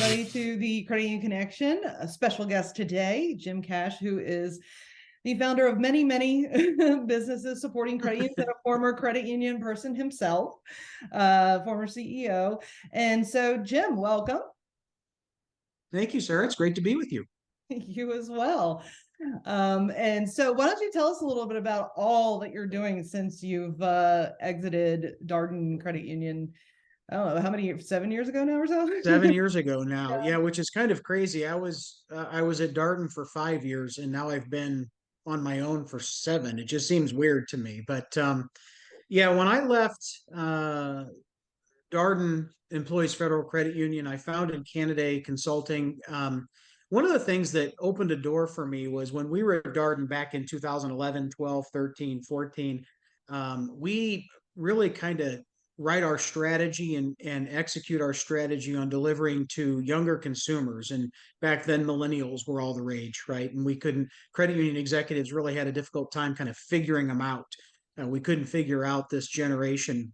everybody to the Credit Union Connection. A special guest today, Jim Kasch, who is the founder of many, many businesses supporting credit unions and a former credit union person himself, former CEO. And so, Jim, welcome. Thank you, sir. It's great to be with you. You as well. And so why don't you tell us a little bit about all that you're doing since you've exited Darden Credit Union? I don't know how many, 7 years ago now or so. 7 years ago now, Yeah. yeah, which is kind of crazy. I was at Darden for 5 years, and now I've been on my own for seven. It just seems weird to me, but yeah, when I left Darden Employees Federal Credit Union, I founded Canada Consulting. One of the things that opened a door for me was when we were at Darden back in 2011, 12, 13, 14. We really kind of write our strategy and execute our strategy on delivering to younger consumers. And back then, millennials were all the rage, right? And we couldn't, credit union executives really had a difficult time kind of figuring them out. We couldn't figure out this generation,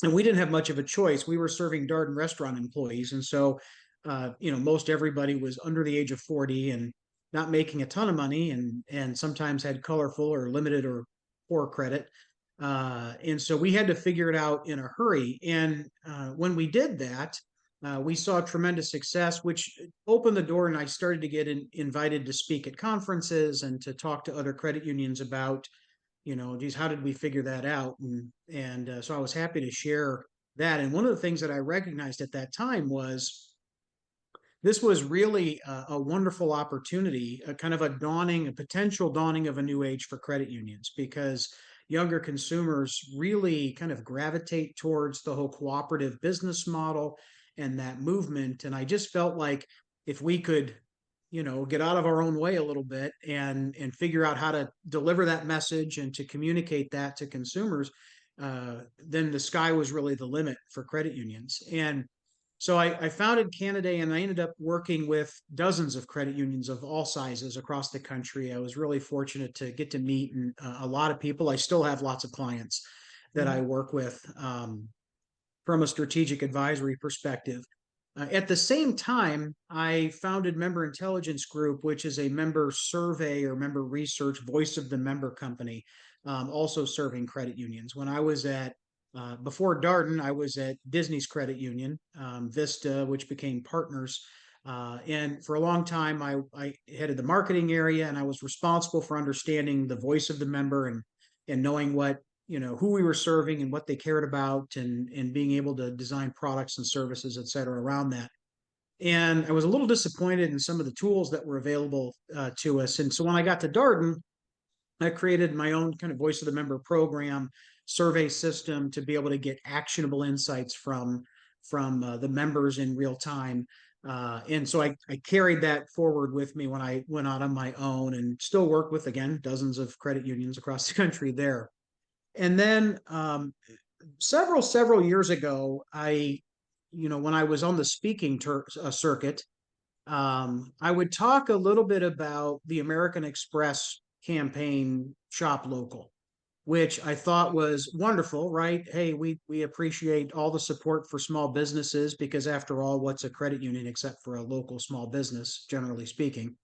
and we didn't have much of a choice. We were serving Darden restaurant employees, and so most everybody was under the age of 40 and not making a ton of money, and sometimes had colorful or limited or poor credit. And so we had to figure it out in a hurry. And when we did that, we saw tremendous success, which opened the door, and I started to get invited to speak at conferences and to talk to other credit unions about, geez, how did we figure that out? And so I was happy to share that. And one of the things that I recognized at that time was this was really a wonderful opportunity, a kind of a potential dawning of a new age for credit unions, because younger consumers really kind of gravitate towards the whole cooperative business model and that movement. And I just felt like if we could, get out of our own way a little bit and figure out how to deliver that message and to communicate that to consumers, then the sky was really the limit for credit unions. And so I founded Canada, and I ended up working with dozens of credit unions of all sizes across the country. I was really fortunate to get to meet a lot of people. I still have lots of clients that I work with from a strategic advisory perspective. At the same time, I founded Member Intelligence Group, which is a member survey or member research voice of the member company, also serving credit unions. When I was before Darden, I was at Disney's credit union, Vista, which became Partners. And for a long time, I headed the marketing area, and I was responsible for understanding the voice of the member and knowing who we were serving and what they cared about, and being able to design products and services, et cetera, around that. And I was a little disappointed in some of the tools that were available to us. And so when I got to Darden, I created my own kind of voice of the member program, survey system, to be able to get actionable insights from the members in real time. And so I carried that forward with me when I went out on my own, and still work with, again, dozens of credit unions across the country there. And then several years ago, when I was on the speaking circuit, I would talk a little bit about the American Express campaign, Shop Local, which I thought was wonderful, right? Hey, we appreciate all the support for small businesses, because after all, what's a credit union except for a local small business, generally speaking?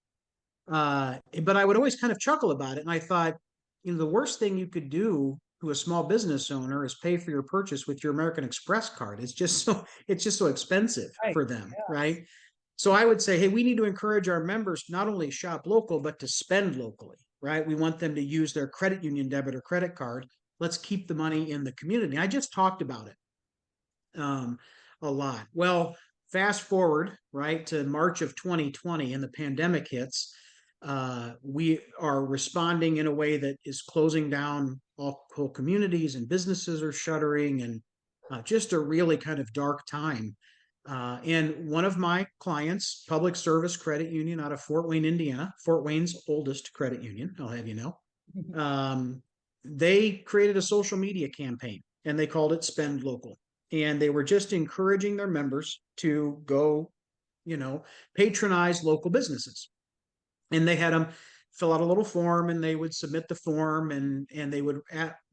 But I would always kind of chuckle about it. And I thought, the worst thing you could do to a small business owner is pay for your purchase with your American Express card. It's just so expensive Right. for them, Yeah. right? So I would say, hey, we need to encourage our members not only shop local, but to spend locally, right? We want them to use their credit union debit or credit card. Let's keep the money in the community. I just talked about it a lot. Well, fast forward, right, to March of 2020, and the pandemic hits. We are responding in a way that is closing down all whole communities, and businesses are shuttering, and just a really kind of dark time. And one of my clients, Public Service Credit Union out of Fort Wayne, Indiana, Fort Wayne's oldest credit union, I'll have you know, they created a social media campaign, and they called it Spend Local. And they were just encouraging their members to go, patronize local businesses. And they had them fill out a little form, and they would submit the form, and they would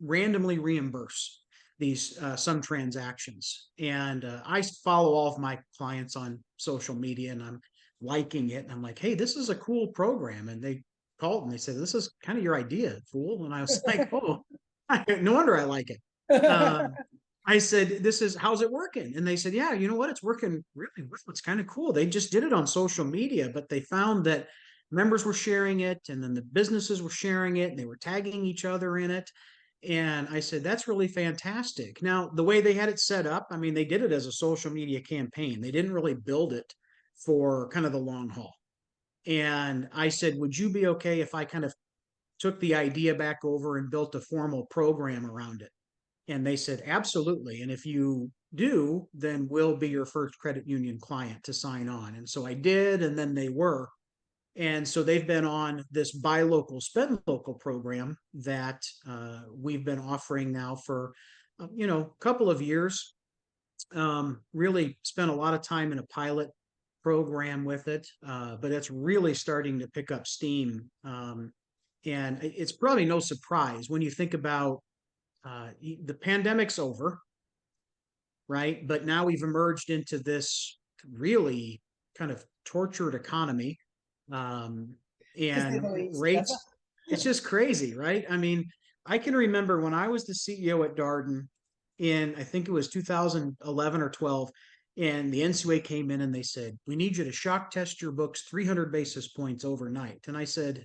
randomly reimburse these some transactions. And I follow all of my clients on social media, and I'm liking it. And I'm like, hey, this is a cool program. And they called and they said, this is kind of your idea, fool. And I was like, oh, no wonder I like it. I said, how's it working? And they said, yeah, you know what? It's working really well. It's kind of cool. They just did it on social media, but they found that members were sharing it, and then the businesses were sharing it, and they were tagging each other in it. And I said, that's really fantastic. Now, the way they had it set up, I mean, they did it as a social media campaign. They didn't really build it for kind of the long haul. And I said, would you be okay if I kind of took the idea back over and built a formal program around it? And they said, absolutely. And if you do, then we'll be your first credit union client to sign on. And so I did, and then they were. And so they've been on this buy local, spend local program that we've been offering now for, a couple of years. Really spent a lot of time in a pilot program with it, but it's really starting to pick up steam. And it's probably no surprise when you think about the pandemic's over, right? But now we've emerged into this really kind of tortured economy, and rates. It's just crazy, right? I mean, I can remember when I was the CEO at Darden in, I think it was 2011 or 12, and the NCUA came in and they said, we need you to shock test your books 300 basis points overnight. And I said,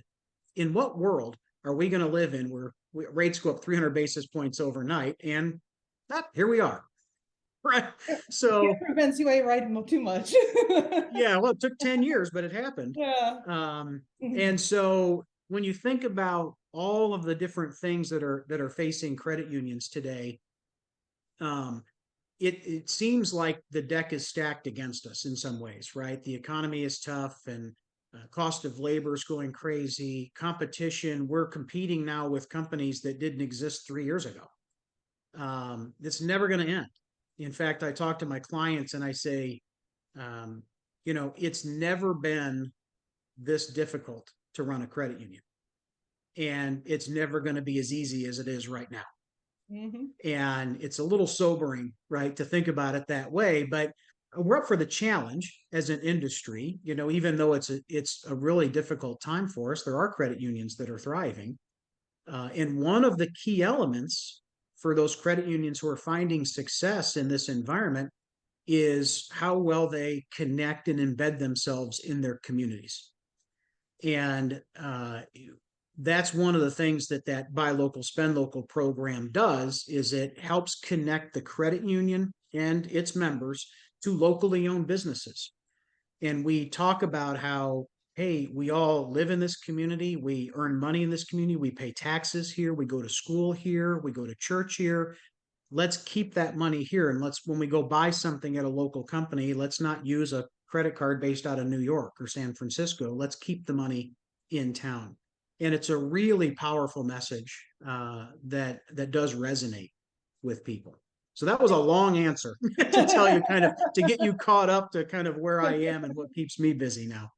in what world are we going to live in where rates go up 300 basis points overnight? And here we are. Right. So prevents you right too much. Yeah, well, it took 10 years, but it happened. Yeah. And so when you think about all of the different things that are facing credit unions today, it seems like the deck is stacked against us in some ways, right? The economy is tough, and cost of labor is going crazy. Competition, we're competing now with companies that didn't exist 3 years ago. It's never going to end. In fact, I talk to my clients and I say, it's never been this difficult to run a credit union. And it's never going to be as easy as it is right now. Mm-hmm. And it's a little sobering, right, to think about it that way. But we're up for the challenge as an industry. Even though it's a really difficult time for us, there are credit unions that are thriving. And one of the key elements for those credit unions who are finding success in this environment is how well they connect and embed themselves in their communities. And that's one of the things that buy local, spend local program does, is it helps connect the credit union and its members to locally owned businesses. And we talk about how, hey, we all live in this community, we earn money in this community, we pay taxes here, we go to school here, we go to church here. Let's keep that money here. And when we go buy something at a local company, let's not use a credit card based out of New York or San Francisco. Let's keep the money in town. And it's a really powerful message that does resonate with people. So that was a long answer to tell you to get you caught up to kind of where I am and what keeps me busy now.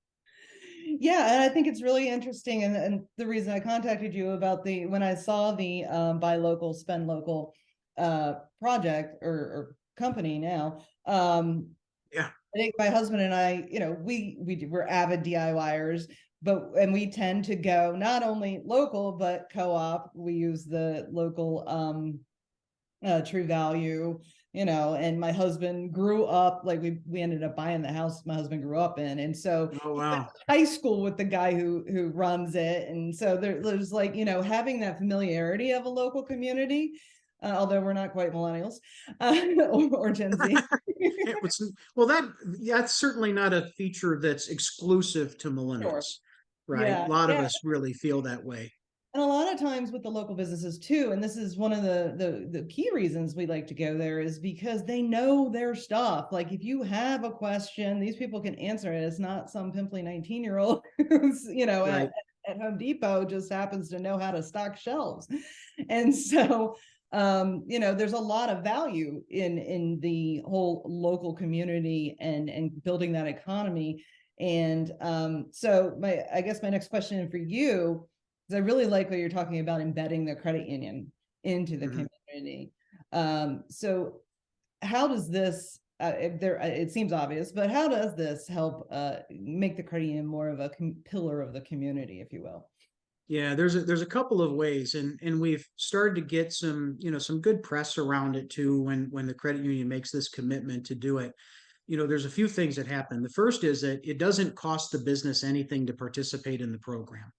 Yeah, and I think it's really interesting. And the reason I contacted you about when I saw the buy local, spend local project or company now. Yeah. I think my husband and I, we're avid DIYers, and we tend to go not only local, but co-op. We use the local True Value, and my husband grew up, like we ended up buying the house my husband grew up in. And so high school with the guy who runs it. And so there's like, having that familiarity of a local community, although we're not quite millennials or Gen Z. That's certainly not a feature that's exclusive to millennials, sure. Right? Yeah, a lot of us really feel that way. And a lot of times with the local businesses too, and this is one of the key reasons we like to go there, is because they know their stuff. Like if you have a question, these people can answer it. It's not some pimply 19-year-old who's, right. at Home Depot just happens to know how to stock shelves. And so, there's a lot of value in the whole local community and building that economy. And so I guess my next question for you, because I really like what you're talking about, embedding the credit union into the community. So how does this, it seems obvious, but how does this help make the credit union more of a pillar of the community, if you will? Yeah, there's a couple of ways, and we've started to get some, some good press around it too when the credit union makes this commitment to do it. There's a few things that happen. The first is that it doesn't cost the business anything to participate in the program.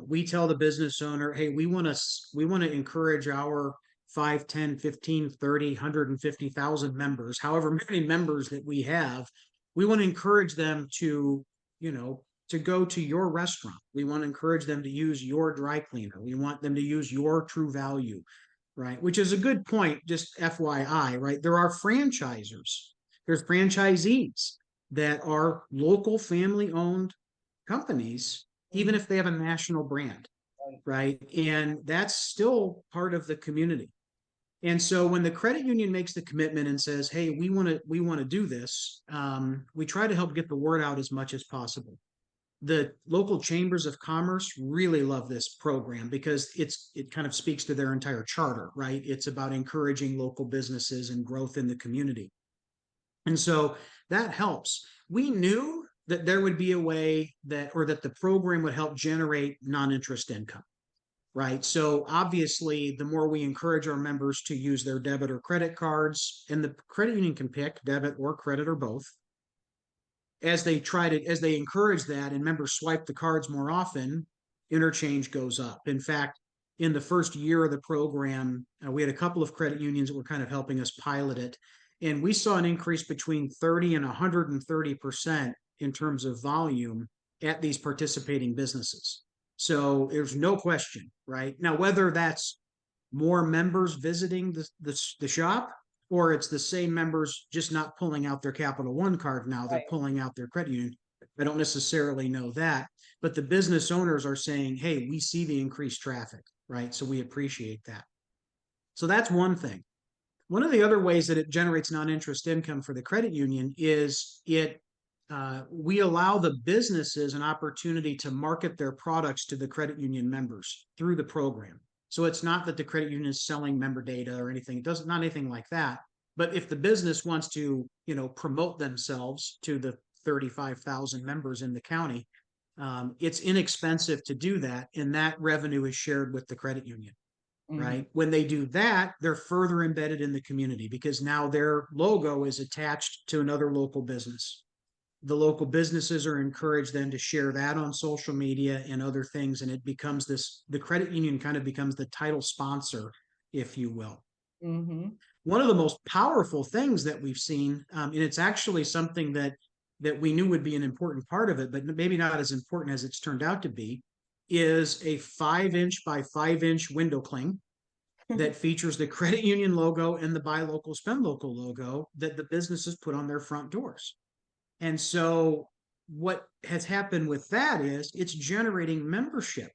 We tell the business owner, hey, we want to encourage our 5, 10, 15, 30, 150,000 members, however many members that we have. We want to encourage them to, you know, to go to your restaurant. We want to encourage them to use your dry cleaner. We want them to use your True Value, right? Which is a good point, just FYI, right? There are franchisors, there's franchisees that are local family owned companies, even if they have a national brand, right? And that's still part of the community. And so when the credit union makes the commitment and says, "Hey, we want to do this," we try to help get the word out as much as possible. The local chambers of commerce really love this program because it kind of speaks to their entire charter, right? It's about encouraging local businesses and growth in the community. And so that helps. We knew that there would be a way that the program would help generate non-interest income, right? So obviously, the more we encourage our members to use their debit or credit cards, and the credit union can pick debit or credit or both, as they encourage that and members swipe the cards more often, interchange goes up. In fact, in the first year of the program, we had a couple of credit unions that were kind of helping us pilot it, and we saw an increase between 30 and 130% in terms of volume at these participating businesses. So there's no question, right? Now, whether that's more members visiting the shop, or it's the same members just not pulling out their Capital One card now, they're pulling out their credit union. I don't necessarily know that, but the business owners are saying, hey, we see the increased traffic, right? So we appreciate that. So that's one thing. One of the other ways that it generates non-interest income for the credit union is we allow the businesses an opportunity to market their products to the credit union members through the program. So it's not that the credit union is selling member data or anything. It doesn't, not anything like that. But if the business wants to, promote themselves to the 35,000 members in the county, it's inexpensive to do that, and that revenue is shared with the credit union. Right. When they do that, they're further embedded in the community because now their logo is attached to another local business. The local businesses are encouraged then to share that on social media and other things. And it becomes the credit union kind of becomes the title sponsor, if you will. One of the most powerful things that we've seen, and it's actually something that we knew would be an important part of it, but maybe not as important as it's turned out to be, is a 5-inch by 5-inch window cling that features the credit union logo and the buy local, spend local logo that the businesses put on their front doors. And so what has happened with that is it's generating membership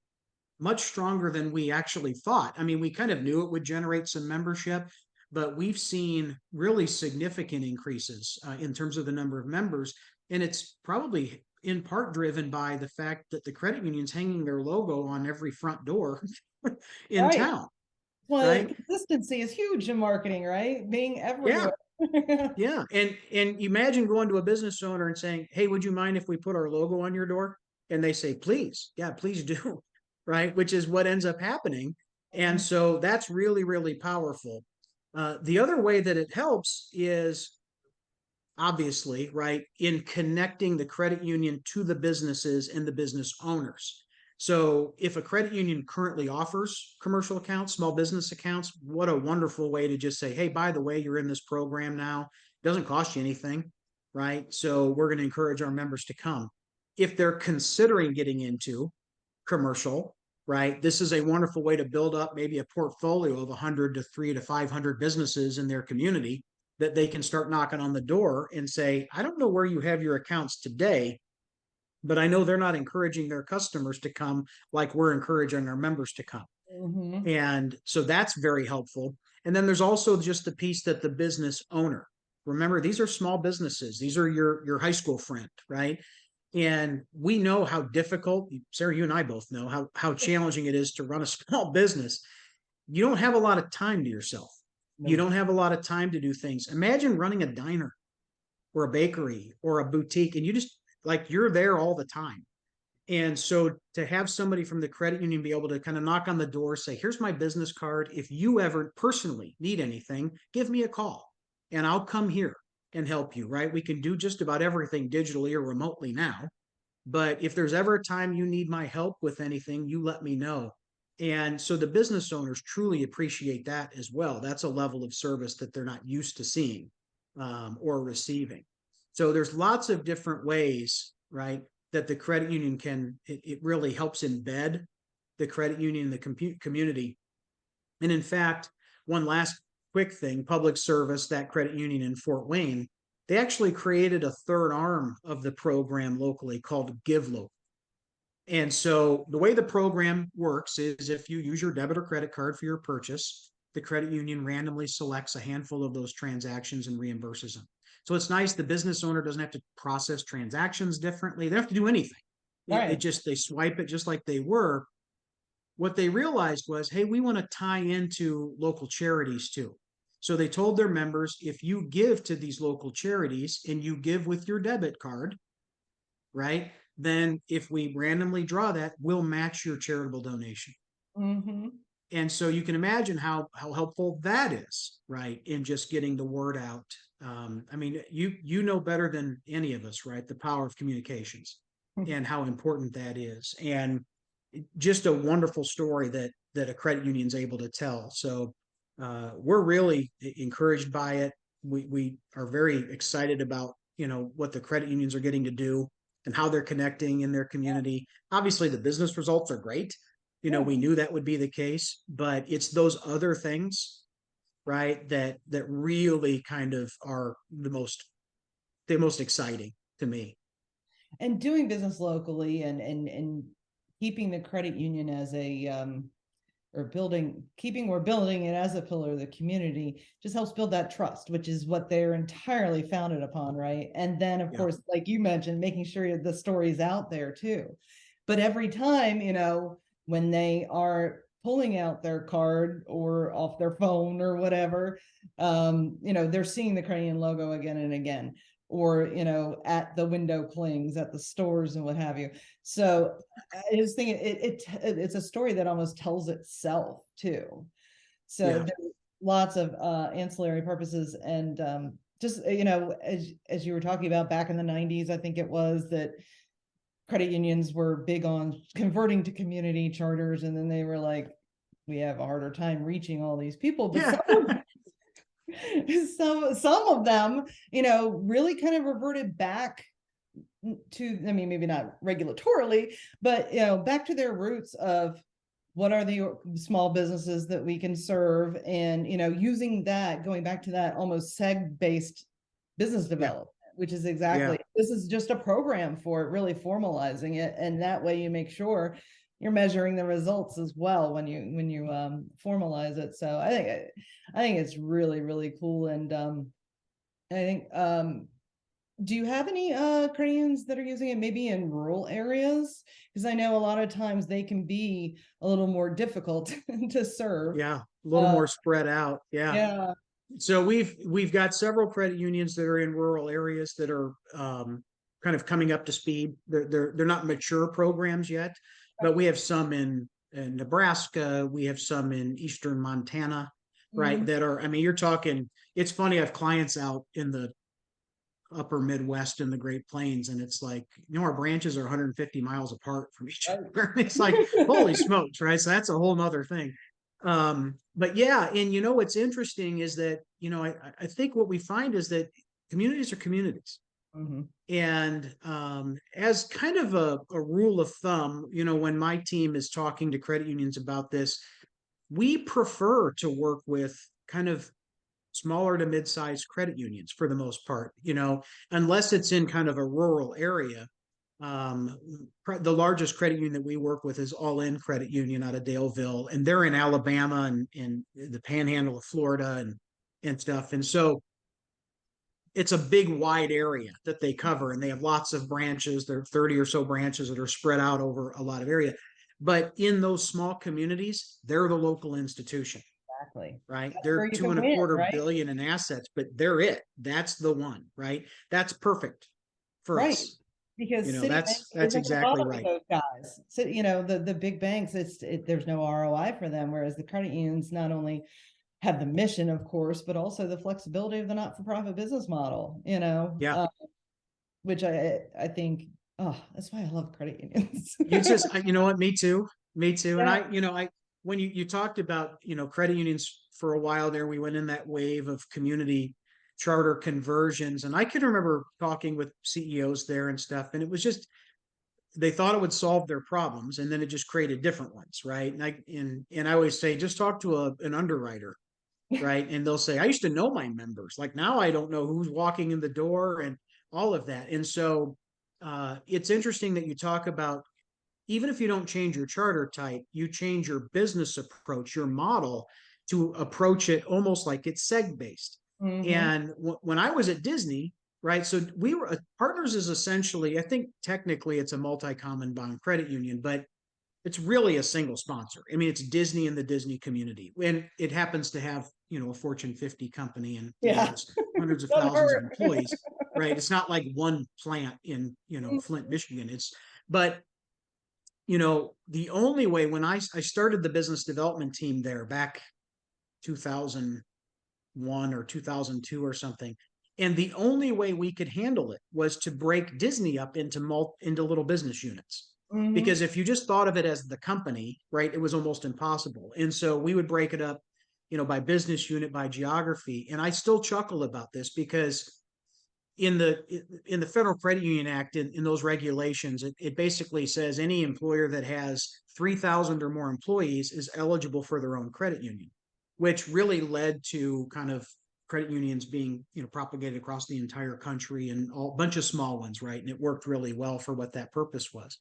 much stronger than we actually thought. I mean, we kind of knew it would generate some membership, but we've seen really significant increases in terms of the number of members. And it's probably in part driven by the fact that the credit union's hanging their logo on every front door in town. Well, right? Consistency is huge in marketing, right? Being everywhere. Yeah. And imagine going to a business owner and saying, hey, would you mind if we put our logo on your door? And they say, please. Yeah, please do. Right. Which is what ends up happening. And so that's really, really powerful. The other way that it helps is obviously, right, in connecting the credit union to the businesses and the business owners. So if a credit union currently offers commercial accounts, small business accounts, what a wonderful way to just say, hey, by the way, you're in this program now. It doesn't cost you anything, right? So we're going to encourage our members to come. If they're considering getting into commercial, right, this is a wonderful way to build up maybe a portfolio of 100 to 300 to 500 businesses in their community that they can start knocking on the door and say, I don't know where you have your accounts today, but I know they're not encouraging their customers to come like we're encouraging our members to come. And so that's very helpful. And then there's also just the piece that the business owner, remember, these are small businesses. These are your high school friend, right? And we know how difficult, Sarah, you and I both know how challenging it is to run a small business. You don't have a lot of time to yourself. You No. don't have a lot of time to do things. Imagine running a diner or a bakery or a boutique, and you just like you're there all the time. And so to have somebody from the credit union be able to kind of knock on the door, say, here's my business card. If you ever personally need anything, give me a call and I'll come here and help you, right? We can do just about everything digitally or remotely now. But if there's ever a time you need my help with anything, you let me know. And so the business owners truly appreciate that as well. That's a level of service that they're not used to seeing or receiving. So there's lots of different ways, right, that the credit union can, it really helps embed the credit union in the community. And in fact, one last quick thing, public service, that credit union in Fort Wayne, they actually created a third arm of the program locally called Give Local. And so the way the program works is if you use your debit or credit card for your purchase, the credit union randomly selects a handful of those transactions and reimburses them. So it's nice. The business owner doesn't have to process transactions differently. They don't have to do anything. It Right. just, they swipe it just like they were. What they realized was, hey, we want to tie into local charities too. So they told their members, if you give to these local charities and you give with your debit card, right? Then if we randomly draw that, we'll match your charitable donation. Mm-hmm. And so you can imagine how helpful that is, right? In just getting the word out. I mean, you know better than any of us, right? The power of communications and how important that is. And just a wonderful story that a credit union is able to tell. So we're really encouraged by it. We are very excited about what the credit unions are getting to do and how they're connecting in their community. Obviously, the business results are great. Yeah. We knew that would be the case, but it's those other things, right, that really kind of are the most exciting to me. And doing business locally and keeping the credit union as a or building it as a pillar of the community just helps build that trust, which is what they're entirely founded upon, right? And then of course, like you mentioned, making sure the story's out there too. But every time, when they are pulling out their card or off their phone or whatever, they're seeing the credit union logo again and again, or at the window clings at the stores and what have you. So I just think it's a story that almost tells itself too. So there's lots of ancillary purposes. And just as you were talking about back in the 90s, I think it was, that credit unions were big on converting to community charters, and then they were like, we have a harder time reaching all these people. But some of them, really kind of reverted back to, I mean, maybe not regulatorily, but back to their roots of what are the small businesses that we can serve, and using that, going back to that almost seg-based business development, which is exactly, this is just a program for it, really formalizing it, and that way you make sure you're measuring the results as well when you formalize it. So I think it's really, really cool. And I think do you have any credit unions that are using it maybe in rural areas? Because I know a lot of times they can be a little more difficult to serve. Yeah, a little more spread out. Yeah. So we've got several credit unions that are in rural areas that are kind of coming up to speed. They're not mature programs yet, but we have some in Nebraska. We have some in eastern Montana, right? That are, I mean, you're talking, it's funny, I have clients out in the upper Midwest and the Great Plains, and it's like, our branches are 150 miles apart from each other. It's like, holy smokes, right? So that's a whole nother thing. But yeah, and what's interesting is that, I think what we find is that communities are communities. And as kind of a rule of thumb, when my team is talking to credit unions about this, we prefer to work with kind of smaller to mid-sized credit unions for the most part, unless it's in kind of a rural area. The largest credit union that we work with is All In Credit Union out of Daleville, and they're in Alabama and the panhandle of Florida and stuff. And so it's a big, wide area that they cover, and they have lots of branches. There are 30 or so branches that are spread out over a lot of area. But in those small communities, they're the local institution. Exactly. right? That's where They're you two can and a win, quarter right? billion in assets, but they're it. That's the one, right? That's perfect for Right. us. Because Citibank That's isn't going to exactly bother with right. those guys. So, the big banks, there's no ROI for them. Whereas the credit unions not only have the mission, of course, but also the flexibility of the not-for-profit business model, Yeah. which I think, oh, that's why I love credit unions. You know what? Me too. Me too. And Yeah. when you talked about, credit unions for a while there, we went in that wave of community charter conversions. And I can remember talking with CEOs there and stuff. And it was just, they thought it would solve their problems. And then it just created different ones. Right. And I always say, just talk to an underwriter. Right. And they'll say, I used to know my members. Like now I don't know who's walking in the door and all of that. And so it's interesting that you talk about, even if you don't change your charter type, you change your business approach, your model to approach it almost like it's seg based. Hmm. And when I was at Disney, right? So we were partners is essentially, I think technically it's a multi-common bond credit union, but it's really a single sponsor. I mean, it's Disney and the Disney community. And it happens to have, a Fortune 50 company and, Yeah. has hundreds of Doesn't thousands of hurt. employees, right? It's not like one plant in, Flint, Michigan. But the only way when I started the business development team there back 2001 or 2002 or something, and the only way we could handle it was to break Disney up into little business units. Hmm. Because if you just thought of it as the company, right, it was almost impossible. And so we would break it up, by business unit, by geography. And I still chuckle about this because in the Federal Credit Union Act, in those regulations, it basically says any employer that has 3,000 or more employees is eligible for their own credit union, which really led to kind of credit unions being propagated across the entire country, and a bunch of small ones, right? And it worked really well for what that purpose was.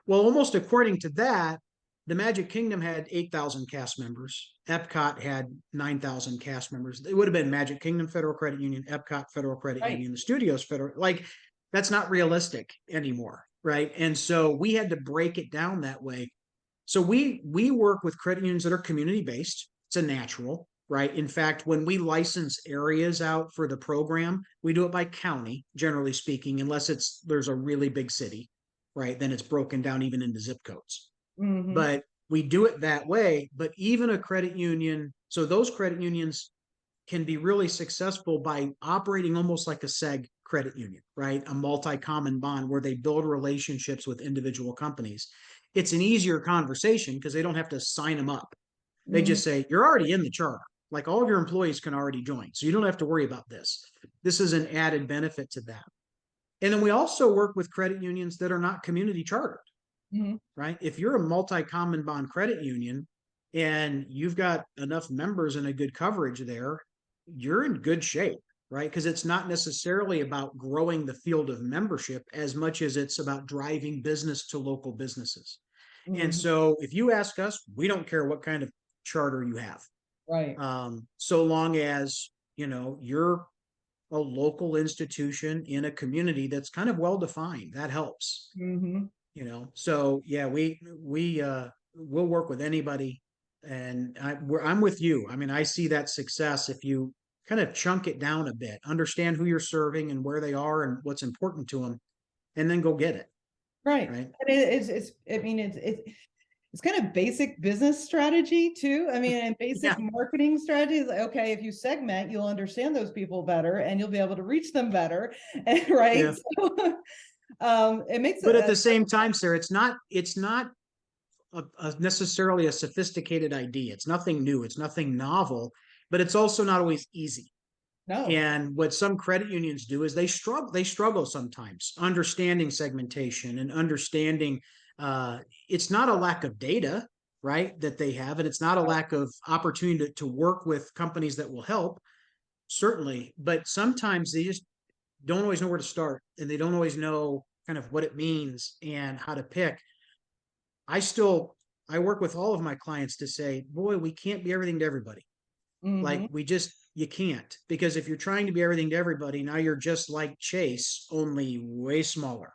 Well, almost according to that, the Magic Kingdom had 8,000 cast members. Epcot had 9,000 cast members. It would have been Magic Kingdom Federal Credit Union, Epcot Federal Credit Right. Union, the studios Federal. Like, that's not realistic anymore, right? And so we had to break it down that way. So we work with credit unions that are community based. It's a natural, right? In fact, when we license areas out for the program, we do it by county, generally speaking, unless there's a really big city, right? Then it's broken down even into zip codes. Hmm. But we do it that way. But even a credit union, so those credit unions can be really successful by operating almost like a seg credit union, right? A multi-common bond where they build relationships with individual companies. It's an easier conversation because they don't have to sign them up. They Hmm. just say, you're already in the charter. Like all of your employees can already join. So you don't have to worry about this. This is an added benefit to that. And then we also work with credit unions that are not community chartered, Hmm. right? If you're a multi-common bond credit union and you've got enough members and a good coverage there, you're in good shape, right? Because it's not necessarily about growing the field of membership as much as it's about driving business to local businesses. And Hmm. so if you ask us, we don't care what kind of charter you have. Right. So long as, you're a local institution in a community that's kind of well defined, that helps. Hmm. So yeah, we'll work with anybody, and I'm with you. I mean, I see that success if you kind of chunk it down a bit, understand who you're serving and where they are and what's important to them, and then go get it. Right. Right. And I mean, it's kind of basic business strategy too. I mean, and basic Yeah. marketing strategies. Like, okay, if you segment, you'll understand those people better and you'll be able to reach them better. And right. Yeah. So it makes But at it the same time, Sarah, it's not necessarily a sophisticated idea. It's nothing new. It's nothing novel, but it's also not always easy. no. And what some credit unions do is they struggle sometimes understanding segmentation and understanding it's not a lack of data, right, that they have, and it's not a lack of opportunity to work with companies that will help, certainly, but sometimes they just don't always know where to start, and they don't always know kind of what it means and how to pick. I work with all of my clients to say, boy, we can't be everything to everybody. Hmm. Like you can't, because if you're trying to be everything to everybody, now you're just like Chase, only way smaller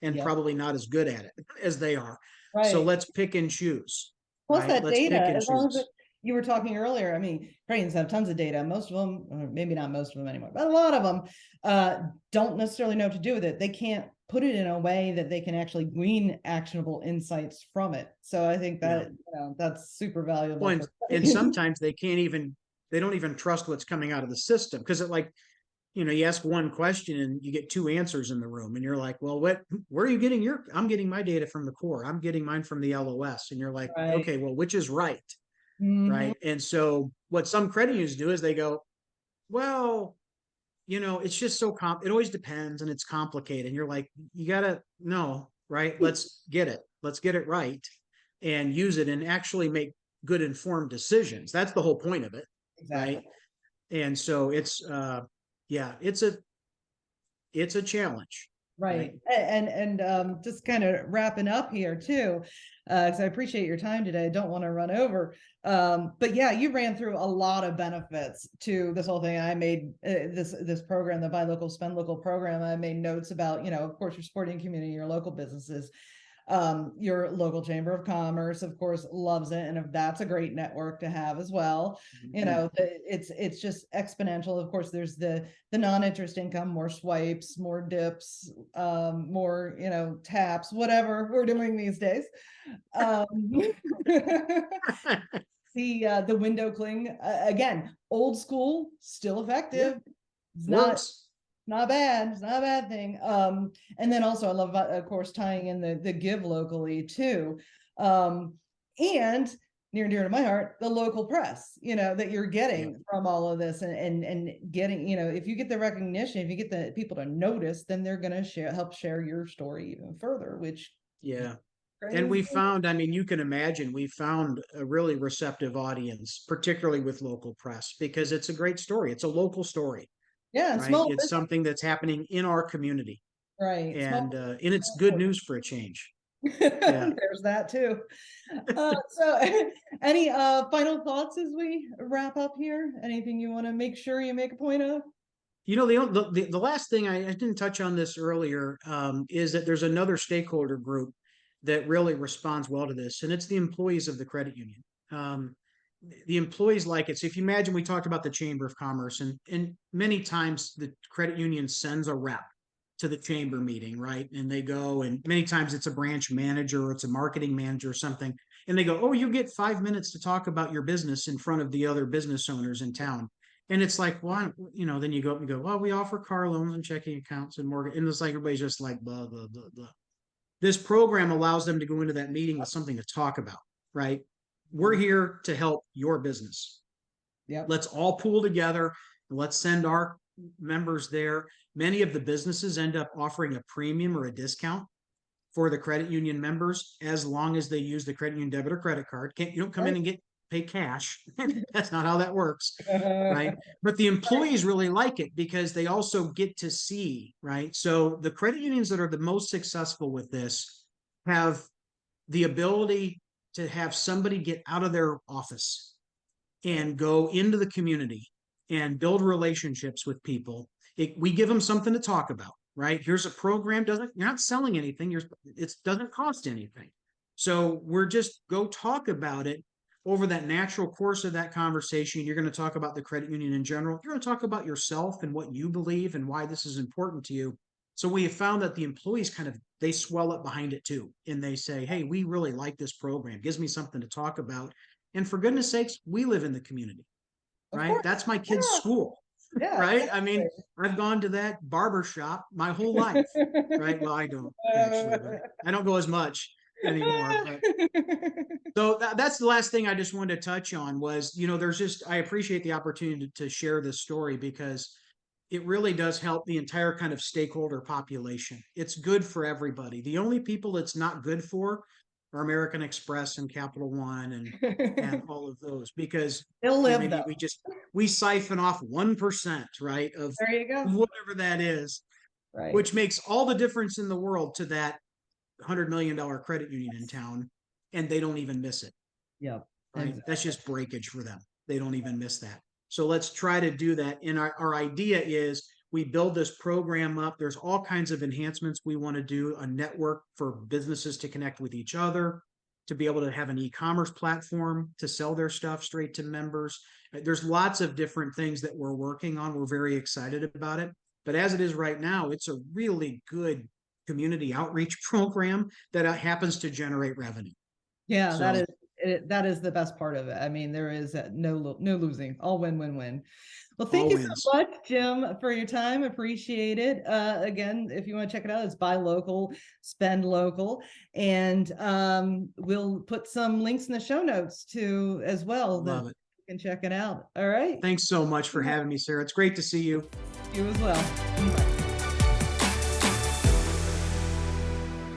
and Yep. probably not as good at it as they are. So Right. let's pick and choose, Plus right? that Let's pick data, and as long as choose. you were talking earlier, I mean, credit have tons of data. Most of them, or maybe not most of them anymore, but a lot of them don't necessarily know what to do with it. They can't put it in a way that they can actually glean actionable insights from it. So I think Yeah. that, that's super valuable Well, for and sometimes they don't even trust what's coming out of the system because it like, you ask one question and you get two answers in the room and you're like, well, where are you getting I'm getting my data from the core. I'm getting mine from the LOS. And you're like, right. okay, well, which is right? Mhm. Right. And so what some credit unions do is they go, well, it's just it always depends and it's complicated. And you're like, you gotta know, right? Let's get it. Let's get it right and use it and actually make good informed decisions. That's the whole point of it. Exactly. Right. And so yeah, it's a challenge. Right. Right. And just kind of wrapping up here too, because I appreciate your time today. I don't want to run over. But yeah, you ran through a lot of benefits to this whole thing. I made this program, the Buy Local, Spend Local program. I made notes about, of course, your sporting community, your local businesses. Your local chamber of commerce, of course, loves it, and if that's a great network to have as well. It's just exponential. Of course, there's the non-interest income, more swipes, more dips, more taps, whatever we're doing these days. um the window cling, again, old school, still Yeah. effective. It's Works. not bad. It's not a bad thing. And then also I love, of course, tying in the give locally too. And near and dear to my heart, the local press, that you're Yeah. getting from all of this, and getting, if you get the recognition, if you get the people to notice, then they're gonna help share your story even further, which Yeah. And is we found, I mean, you can imagine, we found a really receptive audience, particularly with local press, because it's a great story. It's a local story, yeah, and right? small It's business, something that's happening in our community, right? and it's good news for a change. Yeah. There's that too. So any final thoughts as we wrap up here? Anything you want to make sure you make a point of? The last thing I didn't touch on this earlier, is that there's another stakeholder group that really responds well to this, and it's the employees of the credit union. Um, the employees like it. So if you imagine, we talked about the Chamber of Commerce, and many times the credit union sends a rep to the chamber meeting, right? And they go, and many times it's a branch manager or it's a marketing manager or something, and they go, "Oh, you get 5 minutes to talk about your business in front of the other business owners in town." And it's like, well, then you go up and go, well, we offer car loans and checking accounts and mortgage. And it's like everybody's just like, blah, blah, blah, blah. This program allows them to go into that meeting with something to talk about, right? We're here to help your business. Yep. Let's all pool together and let's send our members there. Many of the businesses end up offering a premium or a discount for the credit union members as long as they use the credit union debit or credit card. You don't come in and pay cash. That's not how that works, right? But the employees really like it because they also get to see, right? So the credit unions that are the most successful with this have the ability to have somebody get out of their office and go into the community and build relationships with people. We give them something to talk about, right? Here's a program. You're not selling anything. It doesn't cost anything. So we're just go talk about it over that natural course of that conversation. You're going to talk about the credit union in general. You're going to talk about yourself and what you believe and why this is important to you. So we have found that the employees they swell up behind it too. And they say, hey, we really like this program. It gives me something to talk about. And for goodness sakes, we live in the community, Of right? course. That's my kid's Yeah. school, Yeah, right? I mean, exactly. I've gone to that barber shop my whole life, right? Well, I don't actually, but I don't go as much anymore. But so that's the last thing I just wanted to touch on was, I appreciate the opportunity to share this story because it really does help the entire kind of stakeholder population. It's good for everybody. The only people it's not good for are American Express and Capital One and all of those because They'll live maybe though. we siphon off 1%, right, of There you go. whatever that is, Right. which makes all the difference in the world to that $100 million credit union in town, and they don't even miss it. Yep. Right? Exactly. That's just breakage for them. They don't even miss that. So let's try to do that. And our idea is we build this program up. There's all kinds of enhancements we want to do, a network for businesses to connect with each other. to be able to have an e-commerce platform to sell their stuff straight to members. There's lots of different things that we're working on. We're very excited about it. But as it is right now, it's a really good community outreach program that happens to generate revenue. Yeah, that So is that is the best part of it. I mean, there is no losing, all win win win. Well, thank all you wins. so much, Jim, for your time. Appreciate it. Again, if you want to check it out, it's buy local, spend local, and we'll put some links in the show notes too as well that Love it. you can check it out. All right. Thanks so much for having me, Sarah. It's great to see you. You as well. Bye.